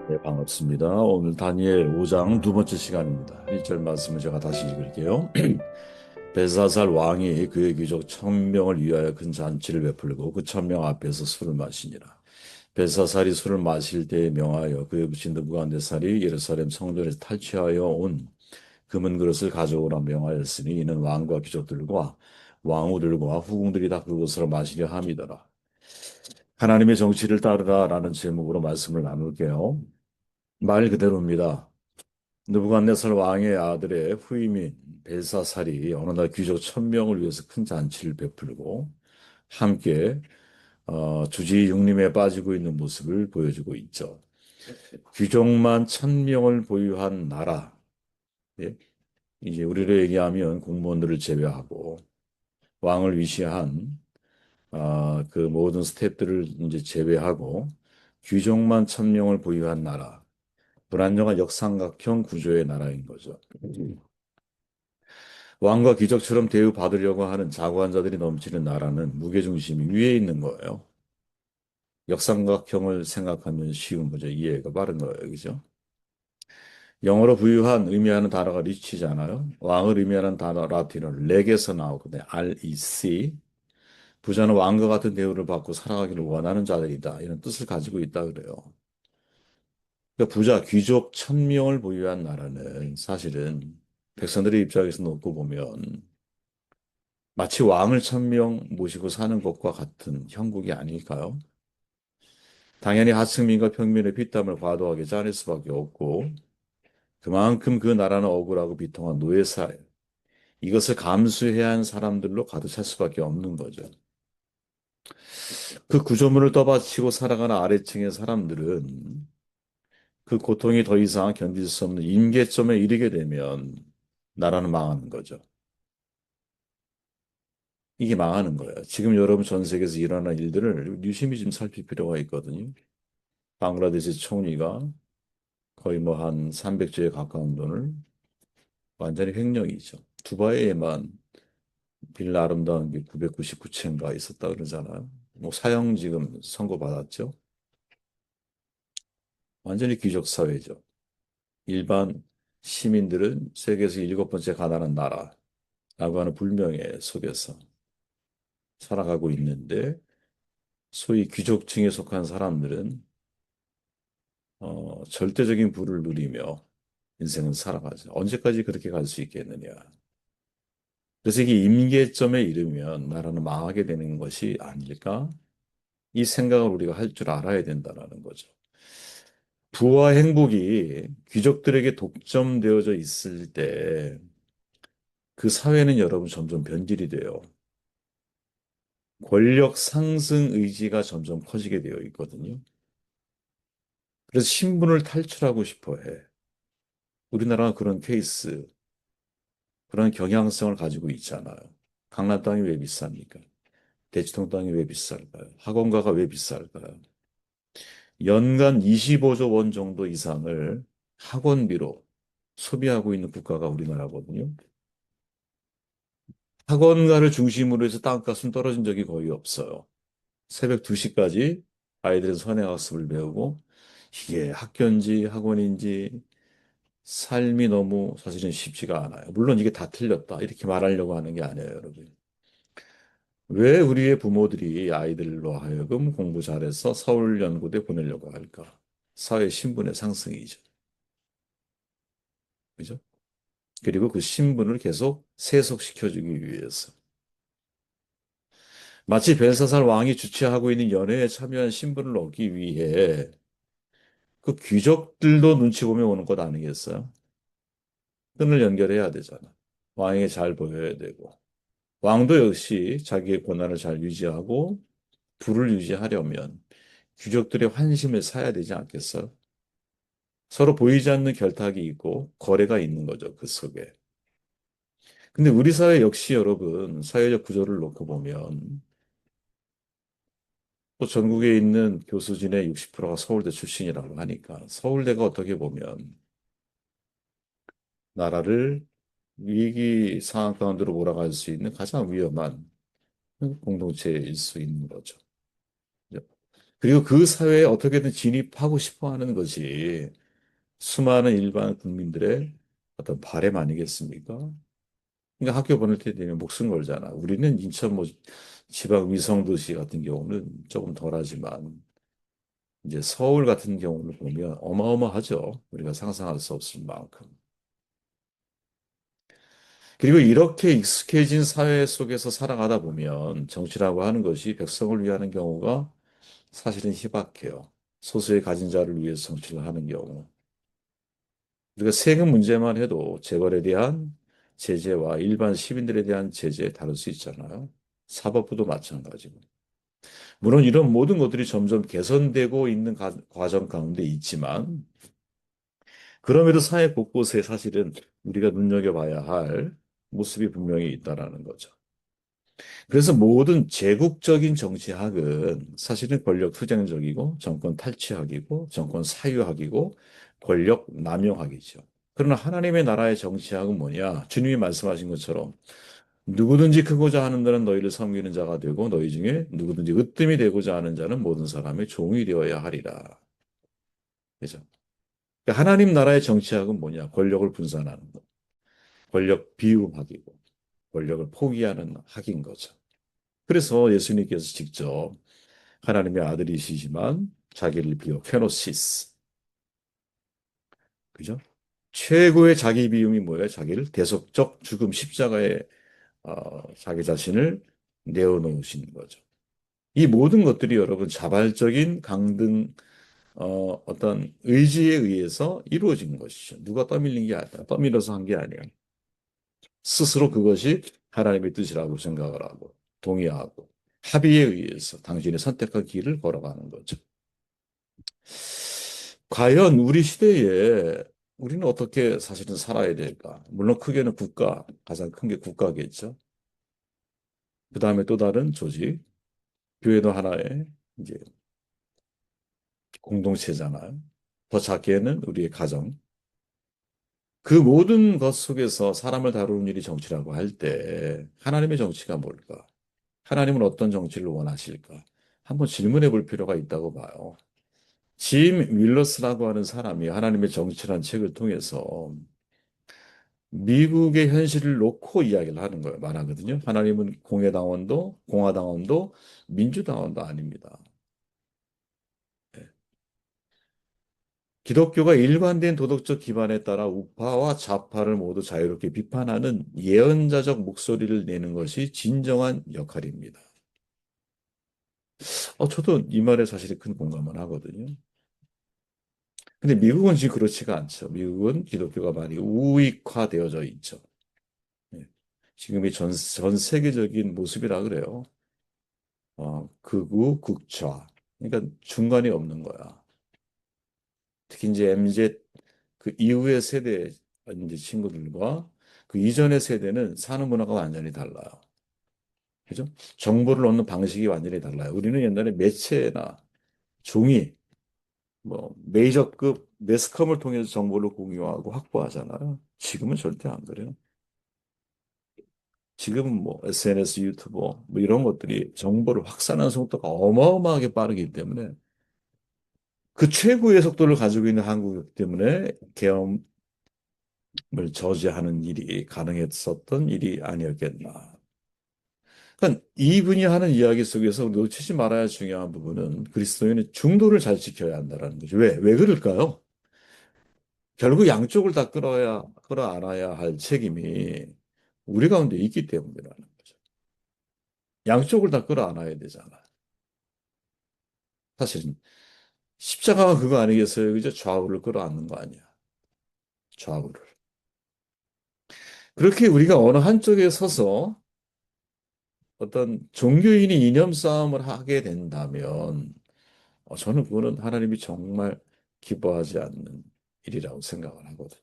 네, 반갑습니다. 오늘 다니엘 5장 두 번째 시간입니다. 1절 말씀을 제가 다시 읽을게요. 벨사살 왕이 그의 귀족 1,000명을 위하여 큰 잔치를 베풀고 그 1,000명 앞에서 술을 마시니라. 벨사살이 술을 마실 때에 명하여 그의 붙인 느부갓네살이 예루살렘 성전에서 탈취하여 온 금은 그릇을 가져오라 명하였으니 이는 왕과 귀족들과 왕후들과 후궁들이 다 그것으로 마시려 함이더라. 하나님의 정치를 따르라라는 제목으로 말씀을 나눌게요. 말 그대로입니다. 느부갓네살 왕의 아들의 후임인 벨사살이 어느 날 귀족 1,000명을 위해서 큰 잔치를 베풀고 함께 주지 육림에 빠지고 있는 모습을 보여주고 있죠. 귀족만 1,000명을 보유한 나라, 예? 이제 우리로 얘기하면 공무원들을 제외하고 왕을 위시한 그 모든 스태프들을 이제 제외하고 귀족만 1,000명을 보유한 나라, 불안정한 역삼각형 구조의 나라인 거죠. 왕과 귀족처럼 대우받으려고 하는 자관자들이 넘치는 나라는 무게중심이 위에 있는 거예요. 역삼각형을 생각하면 쉬운 거죠. 이해가 빠른 거예요. 그죠? 영어로 부유한 의미하는 단어가 리치잖아요. 왕을 의미하는 단어 라틴어는 렉에서 나오거든요. REC. 부자는 왕과 같은 대우를 받고 살아가기를 원하는 자들이다. 이런 뜻을 가지고 있다 그래요. 그러니까 부자, 귀족 1,000명을 보유한 나라는 사실은 백성들의 입장에서 놓고 보면 마치 왕을 1,000명 모시고 사는 것과 같은 형국이 아닐까요? 당연히 하층민과 평민의 피땀을 과도하게 짜낼 수밖에 없고 그만큼 그 나라는 억울하고 비통한 노예사회 이것을 감수해야 하는 사람들로 가득 찰 수밖에 없는 거죠. 그 구조물을 떠받치고 살아가는 아래층의 사람들은 그 고통이 더 이상 견딜 수 없는 임계점에 이르게 되면 나라는 망하는 거죠. 이게 망하는 거예요. 지금 여러분 전 세계에서 일어나는 일들을 유심히 좀 살필 필요가 있거든요. 방글라데시 총리가 거의 뭐 한 300조에 가까운 돈을 완전히 횡령이죠. 두바이에만 빌라 아름다운 게 999채인가 있었다 그러잖아요. 뭐 사형 지금 선고받았죠. 완전히 귀족 사회죠. 일반 시민들은 세계에서 일곱 번째 가난한 나라라고 하는 불명예 속에서 살아가고 있는데 소위 귀족층에 속한 사람들은 절대적인 부를 누리며 인생을 살아가죠. 언제까지 그렇게 갈 수 있겠느냐. 그래서 이게 임계점에 이르면 나라는 망하게 되는 것이 아닐까? 이 생각을 우리가 할 줄 알아야 된다는 거죠. 부와 행복이 귀족들에게 독점되어져 있을 때 그 사회는 여러분 점점 변질이 돼요. 권력 상승 의지가 점점 커지게 되어 있거든요. 그래서 신분을 탈출하고 싶어 해. 우리나라가 그런 케이스, 그런 경향성을 가지고 있잖아요. 강남 땅이 왜 비쌉니까? 대치동 땅이 왜 비쌀까요? 학원가가 왜 비쌀까요? 연간 25조 원 정도 이상을 학원비로 소비하고 있는 국가가 우리나라거든요. 학원가를 중심으로 해서 땅값은 떨어진 적이 거의 없어요. 새벽 2시까지 아이들은 선행학습을 배우고 이게 학교인지 학원인지 삶이 너무 사실은 쉽지가 않아요. 물론 이게 다 틀렸다. 이렇게 말하려고 하는 게 아니에요, 여러분. 왜 우리의 부모들이 아이들로 하여금 공부 잘해서 서울연구대 보내려고 할까? 사회 신분의 상승이죠. 그죠? 그리고 그 신분을 계속 세속시켜주기 위해서. 마치 벨사살 왕이 주최하고 있는 연회에 참여한 신분을 얻기 위해 그 귀족들도 눈치 보며 오는 것 아니겠어요? 끈을 연결해야 되잖아. 왕에게 잘 보여야 되고. 왕도 역시 자기의 권한을 잘 유지하고 부를 유지하려면 귀족들의 환심을 사야 되지 않겠어요? 서로 보이지 않는 결탁이 있고 거래가 있는 거죠, 그 속에. 근데 우리 사회 역시 여러분, 사회적 구조를 놓고 보면 또 전국에 있는 교수진의 60%가 서울대 출신이라고 하니까 서울대가 어떻게 보면 나라를 위기 상황 가운데로 몰아갈 수 있는 가장 위험한 공동체일 수 있는 거죠. 그죠? 그리고 그 사회에 어떻게든 진입하고 싶어 하는 것이 수많은 일반 국민들의 어떤 바램 아니겠습니까? 그러니까 학교 보낼 때 되면 목숨 걸잖아. 우리는 인천 뭐 지방 위성 도시 같은 경우는 조금 덜하지만 이제 서울 같은 경우를 보면 어마어마하죠. 우리가 상상할 수 없을 만큼. 그리고 이렇게 익숙해진 사회 속에서 살아가다 보면 정치라고 하는 것이 백성을 위하는 경우가 사실은 희박해요. 소수의 가진 자를 위해서 정치를 하는 경우. 우리가 세금 문제만 해도 재벌에 대한 제재와 일반 시민들에 대한 제재 다룰 수 있잖아요. 사법부도 마찬가지고. 물론 이런 모든 것들이 점점 개선되고 있는 과정 가운데 있지만, 그럼에도 사회 곳곳에 사실은 우리가 눈여겨봐야 할 모습이 분명히 있다라는 거죠. 그래서 모든 제국적인 정치학은 사실은 권력 투쟁적이고 정권 탈취학이고 정권 사유학이고 권력 남용학이죠. 그러나 하나님의 나라의 정치학은 뭐냐? 주님이 말씀하신 것처럼 누구든지 크고자 하는 자는 너희를 섬기는 자가 되고 너희 중에 누구든지 으뜸이 되고자 하는 자는 모든 사람의 종이 되어야 하리라. 그죠? 그러니까 하나님 나라의 정치학은 뭐냐? 권력을 분산하는 것, 권력 비움학이고 권력을 포기하는 학인 거죠. 그래서 예수님께서 직접 하나님의 아들이시지만 자기를 비워 케노시스, 그죠? 최고의 자기 비움이 뭐예요? 자기를 대속적 죽음 십자가에 자기 자신을 내어놓으신 거죠. 이 모든 것들이 여러분 자발적인 강등 어떤 의지에 의해서 이루어진 것이죠. 누가 떠밀린 게 아니라 떠밀어서 한 게 아니에요. 스스로 그것이 하나님의 뜻이라고 생각을 하고 동의하고 합의에 의해서 당신의 선택한 길을 걸어가는 거죠. 과연 우리 시대에 우리는 어떻게 사실은 살아야 될까? 물론 크게는 국가, 가장 큰 게 국가겠죠. 그 다음에 또 다른 조직, 교회도 하나의 이제 공동체잖아요. 더 작게는 우리의 가정. 그 모든 것 속에서 사람을 다루는 일이 정치라고 할 때 하나님의 정치가 뭘까? 하나님은 어떤 정치를 원하실까? 한번 질문해 볼 필요가 있다고 봐요. 짐 윌러스라고 하는 사람이 하나님의 정치라는 책을 통해서 미국의 현실을 놓고 이야기를 하는 거예요. 말하거든요. 하나님은 공화당원도, 공화당원도, 민주당원도 아닙니다. 예. 기독교가 일관된 도덕적 기반에 따라 우파와 좌파를 모두 자유롭게 비판하는 예언자적 목소리를 내는 것이 진정한 역할입니다. 저도 이 말에 사실 큰 공감을 하거든요. 근데 미국은 지금 그렇지가 않죠. 미국은 기독교가 많이 우익화되어져 있죠. 예. 지금이 전 세계적인 모습이라 그래요. 극우, 극좌. 그러니까 중간이 없는 거야. 특히 이제 MZ 그 이후의 세대 이제 친구들과 그 이전의 세대는 사는 문화가 완전히 달라요. 그죠? 정보를 얻는 방식이 완전히 달라요. 우리는 옛날에 매체나 종이, 뭐 메이저급 매스컴을 통해서 정보를 공유하고 확보하잖아요. 지금은 절대 안 그래요. 지금은 뭐 SNS, 유튜브 뭐 이런 것들이 정보를 확산하는 속도가 어마어마하게 빠르기 때문에 그 최고의 속도를 가지고 있는 한국이기 때문에 계엄을 저지하는 일이 가능했었던 일이 아니었겠나. 그러니까 이분이 하는 이야기 속에서 놓치지 말아야 할 중요한 부분은 그리스도인은 중도를 잘 지켜야 한다는 거죠. 왜 그럴까요? 결국 양쪽을 다 끌어안아야 할 책임이 우리 가운데 있기 때문이라는 거죠. 양쪽을 다 끌어안아야 되잖아. 사실은 십자가가 그거 아니겠어요? 그죠? 좌우를 끌어안는 거 아니야. 좌우를. 그렇게 우리가 어느 한쪽에 서서 어떤 종교인이 이념 싸움을 하게 된다면 저는 그거는 하나님이 정말 기뻐하지 않는 일이라고 생각을 하거든요.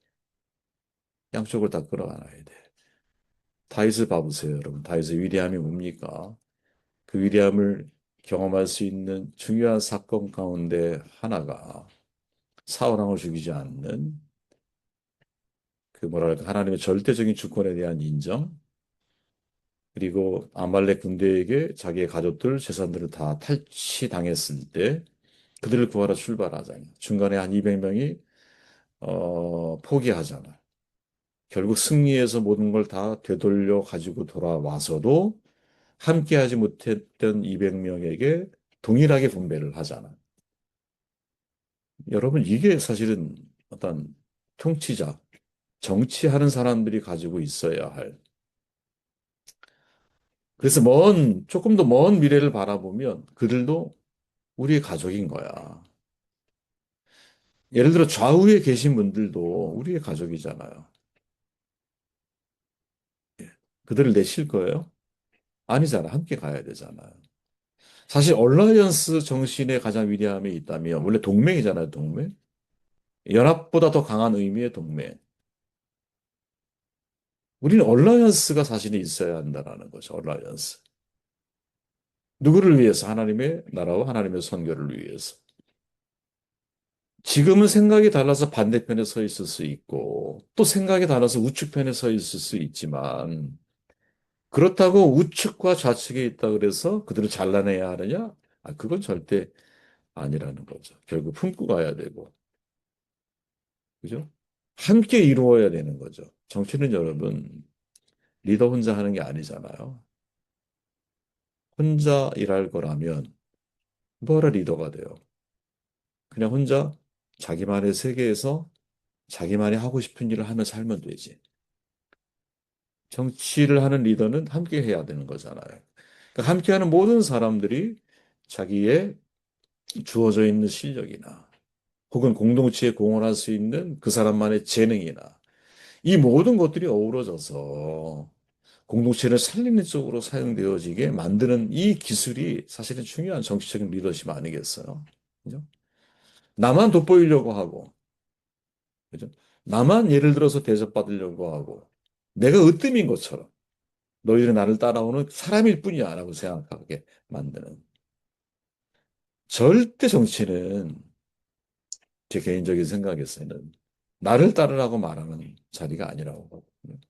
양쪽을 다 끌어안아야 돼. 다윗을 봐보세요, 여러분. 다윗의 위대함이 뭡니까? 그 위대함을 경험할 수 있는 중요한 사건 가운데 하나가 사울 왕을 죽이지 않는 그 뭐랄까 하나님의 절대적인 주권에 대한 인정, 그리고 아말렉 군대에게 자기의 가족들, 재산들을 다 탈취당했을 때 그들을 구하러 출발하잖아요. 중간에 한 200명이 포기하잖아요. 결국 승리해서 모든 걸 다 되돌려 가지고 돌아와서도 함께하지 못했던 200명에게 동일하게 분배를 하잖아요. 여러분, 이게 사실은 어떤 통치자, 정치하는 사람들이 가지고 있어야 할. 그래서 조금 더 먼 미래를 바라보면 그들도 우리의 가족인 거야. 예를 들어 좌우에 계신 분들도 우리의 가족이잖아요. 그들을 내실 거예요? 아니잖아. 함께 가야 되잖아요. 사실 얼라이언스 정신의 가장 위대함이 있다면 원래 동맹이잖아요, 동맹. 연합보다 더 강한 의미의 동맹. 우리는 얼라이언스가 사실은 있어야 한다는 거죠. 얼라이언스. 누구를 위해서? 하나님의 나라와 하나님의 선교를 위해서. 지금은 생각이 달라서 반대편에 서 있을 수 있고, 또 생각이 달라서 우측편에 서 있을 수 있지만, 그렇다고 우측과 좌측에 있다 그래서 그들을 잘라내야 하느냐? 그건 절대 아니라는 거죠. 결국 품고 가야 되고, 그죠? 함께 이루어야 되는 거죠. 정치는 여러분, 리더 혼자 하는 게 아니잖아요. 혼자 일할 거라면 뭐하러 리더가 돼요? 그냥 혼자 자기만의 세계에서 자기만이 하고 싶은 일을 하며 살면 되지. 정치를 하는 리더는 함께 해야 되는 거잖아요. 그러니까 함께하는 모든 사람들이 자기의 주어져 있는 실력이나 혹은 공동체에 공헌할 수 있는 그 사람만의 재능이나 이 모든 것들이 어우러져서 공동체를 살리는 쪽으로 사용되어지게 만드는 이 기술이 사실은 중요한 정치적인 리더십 아니겠어요? 그죠? 나만 돋보이려고 하고, 그죠? 나만 예를 들어서 대접받으려고 하고, 내가 으뜸인 것처럼 너희들은 나를 따라오는 사람일 뿐이야 라고 생각하게 만드는. 절대 정치는 제 개인적인 생각에서는 나를 따르라고 말하는 자리가 아니라고 보거든요.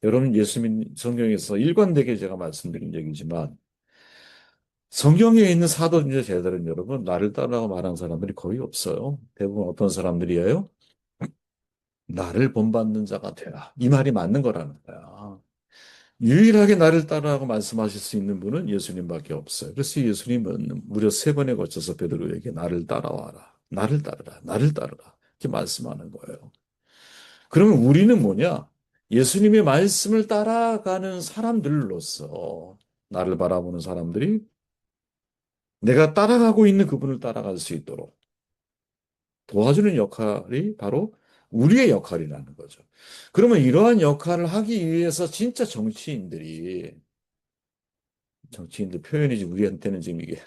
여러분 예수님 성경에서 일관되게 제가 말씀드린 얘기지만 성경에 있는 사도인자 제자들은 여러분 나를 따르라고 말하는 사람들이 거의 없어요. 대부분 어떤 사람들이에요? 나를 본받는 자가 되라. 이 말이 맞는 거라는 거야. 유일하게 나를 따르라고 말씀하실 수 있는 분은 예수님밖에 없어요. 그래서 예수님은 무려 3번에 걸쳐서 베드로에게 나를 따라와라. 나를 따르라. 나를 따르라. 이렇게 말씀하는 거예요. 그러면 우리는 뭐냐? 예수님의 말씀을 따라가는 사람들로서 나를 바라보는 사람들이 내가 따라가고 있는 그분을 따라갈 수 있도록 도와주는 역할이 바로 우리의 역할이라는 거죠. 그러면 이러한 역할을 하기 위해서 진짜 정치인들 표현이지 우리한테는 지금 이게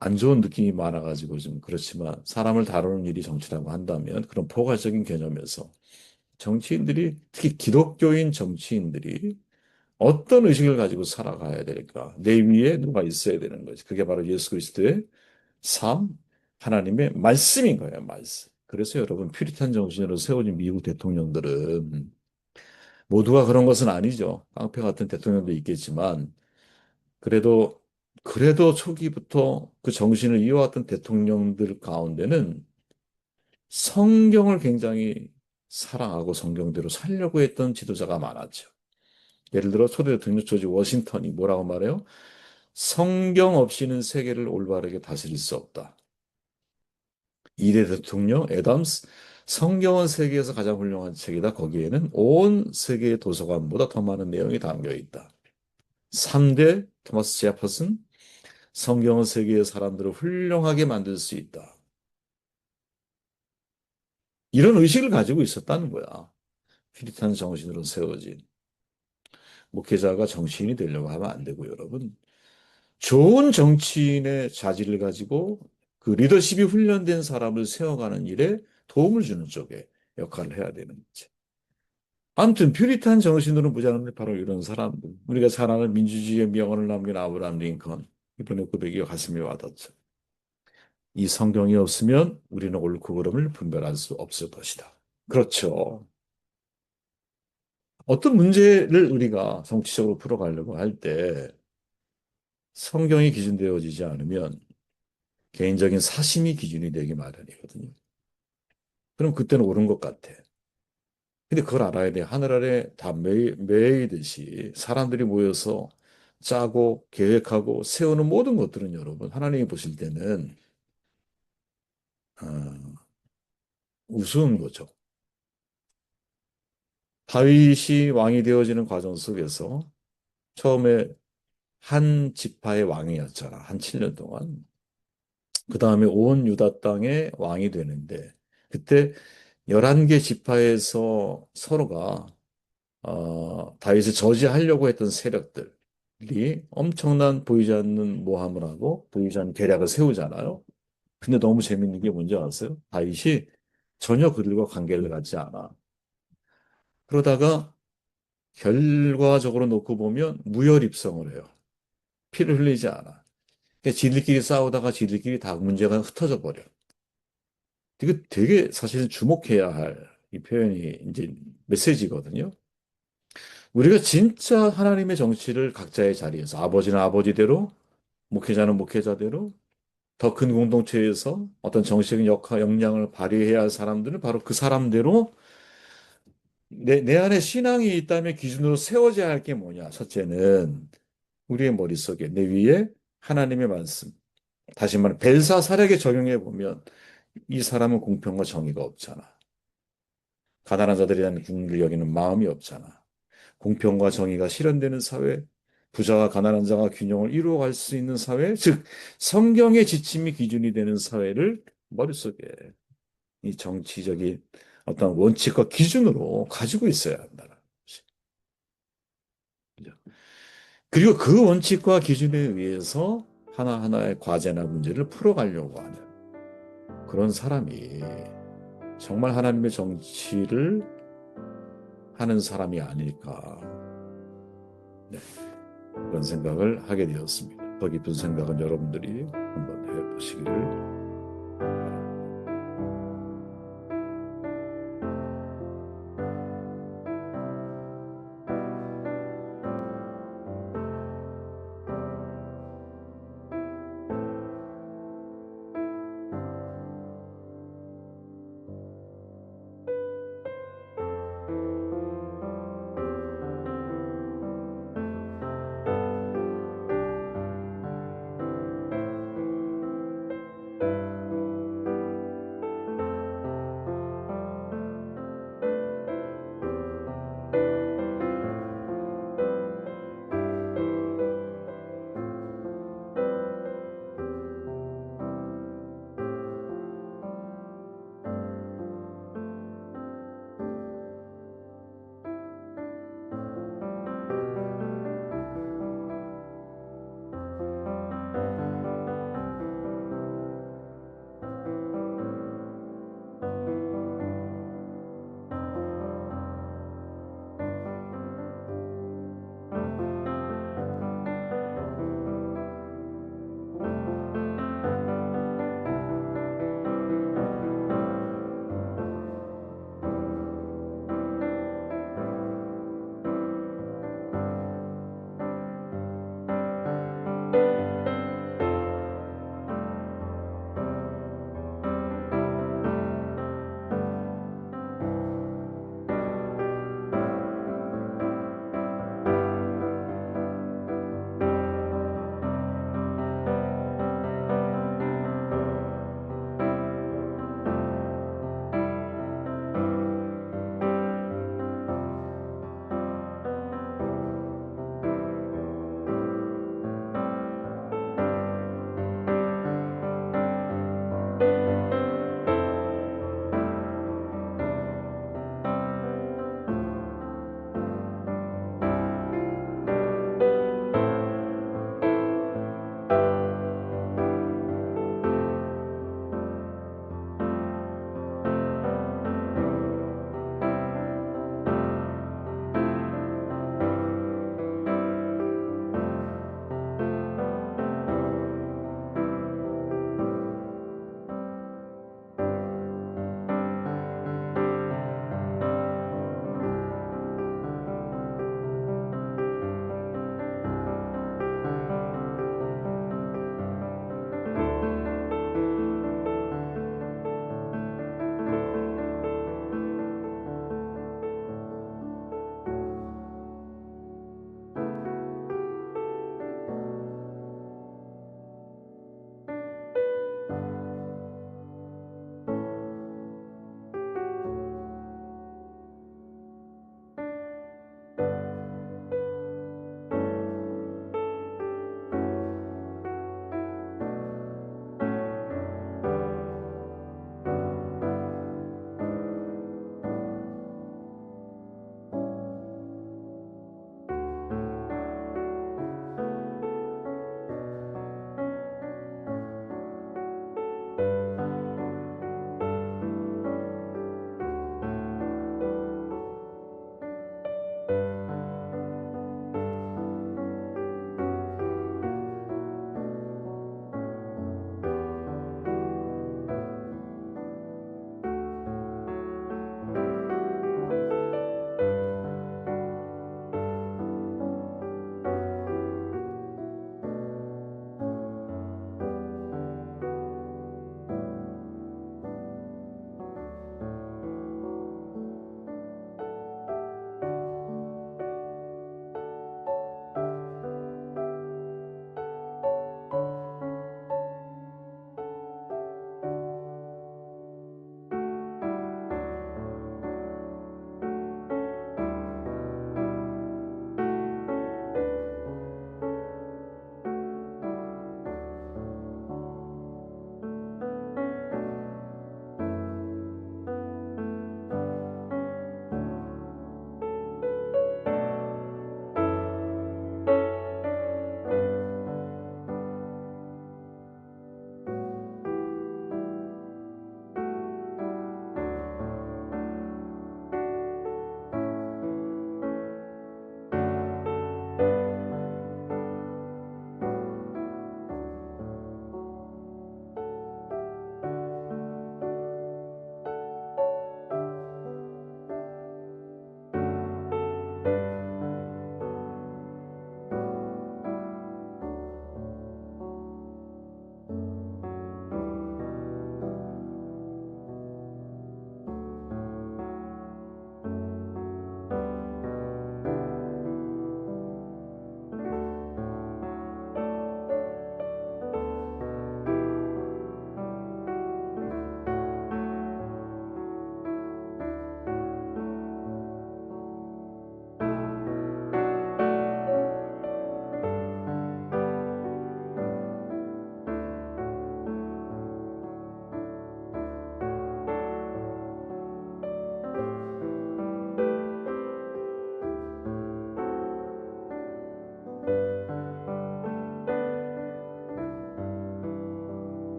안 좋은 느낌이 많아가지고 좀 그렇지만 사람을 다루는 일이 정치라고 한다면 그런 포괄적인 개념에서 정치인들이 특히 기독교인 정치인들이 어떤 의식을 가지고 살아가야 될까? 내 위에 누가 있어야 되는 거지. 그게 바로 예수 그리스도의 삶, 하나님의 말씀인 거예요, 말씀. 그래서 여러분, 퓨리탄 정신으로 세워진 미국 대통령들은 모두가 그런 것은 아니죠. 깡패 같은 대통령도 있겠지만, 그래도, 그래도 초기부터 그 정신을 이어왔던 대통령들 가운데는 성경을 굉장히 사랑하고 성경대로 살려고 했던 지도자가 많았죠. 예를 들어 초대 대통령 조지 워싱턴이 뭐라고 말해요? 성경 없이는 세계를 올바르게 다스릴 수 없다. 2대 대통령 애덤스 성경은 세계에서 가장 훌륭한 책이다. 거기에는 온 세계의 도서관보다 더 많은 내용이 담겨 있다. 3대 토마스 제퍼슨 성경은 세계의 사람들을 훌륭하게 만들 수 있다. 이런 의식을 가지고 있었다는 거야. 퓨리탄 정신으로 세워진 목회자가 정치인이 되려고 하면 안 되고 여러분. 좋은 정치인의 자질을 가지고 그 리더십이 훈련된 사람을 세워가는 일에 도움을 주는 쪽에 역할을 해야 되는 거지. 아무튼 퓨리탄 정신으로 무장한 바로 이런 사람들. 우리가 잘 아는 민주주의의 명언을 남긴 아브라함 링컨. 이번에 고백이 가슴에 와닿죠. 이 성경이 없으면 우리는 옳고 그름을 분별할 수 없을 것이다. 그렇죠. 어떤 문제를 우리가 정치적으로 풀어가려고 할 때 성경이 기준되어지지 않으면 개인적인 사심이 기준이 되기 마련이거든요. 그럼 그때는 옳은 것 같아. 근데 그걸 알아야 돼. 하늘 아래 다 매이듯이 사람들이 모여서 짜고 계획하고 세우는 모든 것들은 여러분, 하나님이 보실 때는 어, 우스운 거죠. 다윗이 왕이 되어지는 과정 속에서 처음에 한 지파의 왕이었잖아. 한 7년 동안. 그 다음에 온 유다 땅의 왕이 되는데 그때 11개 지파에서 서로가 다윗을 저지하려고 했던 세력들이 엄청난 보이지 않는 모함을 하고 보이지 않는 계략을 세우잖아요. 근데 너무 재밌는 게 뭔지 아세요? 다윗이 전혀 그들과 관계를 갖지 않아. 그러다가 결과적으로 놓고 보면 무혈입성을 해요. 피를 흘리지 않아. 그러니까 지들끼리 싸우다가 지들끼리 다 문제가 흩어져 버려. 이거 되게 사실 주목해야 할 이 표현이 이제 메시지거든요. 우리가 진짜 하나님의 정치를 각자의 자리에서 아버지는 아버지대로, 목회자는 목회자대로, 더 큰 공동체에서 어떤 정치적인 역할, 역량을 발휘해야 할 사람들은 바로 그 사람대로 내 안에 신앙이 있다면 기준으로 세워져야 할 게 뭐냐. 첫째는 우리의 머릿속에 내 위에 하나님의 말씀. 다시 말해 벨사사력에 적용해 보면 이 사람은 공평과 정의가 없잖아. 가난한 자들에 대한 국리를 여기는 마음이 없잖아. 공평과 정의가 실현되는 사회, 부자와 가난한 자가 균형을 이루어갈 수 있는 사회, 즉 성경의 지침이 기준이 되는 사회를 머릿속에 이 정치적인 어떤 원칙과 기준으로 가지고 있어야 한다는 것이. 그죠? 그리고 그 원칙과 기준에 의해서 하나하나의 과제나 문제를 풀어가려고 하는 그런 사람이 정말 하나님의 정치를 하는 사람이 아닐까. 네, 그런 생각을 하게 되었습니다. 더 깊은 생각은 여러분들이 한번 해보시기를 바랍니다.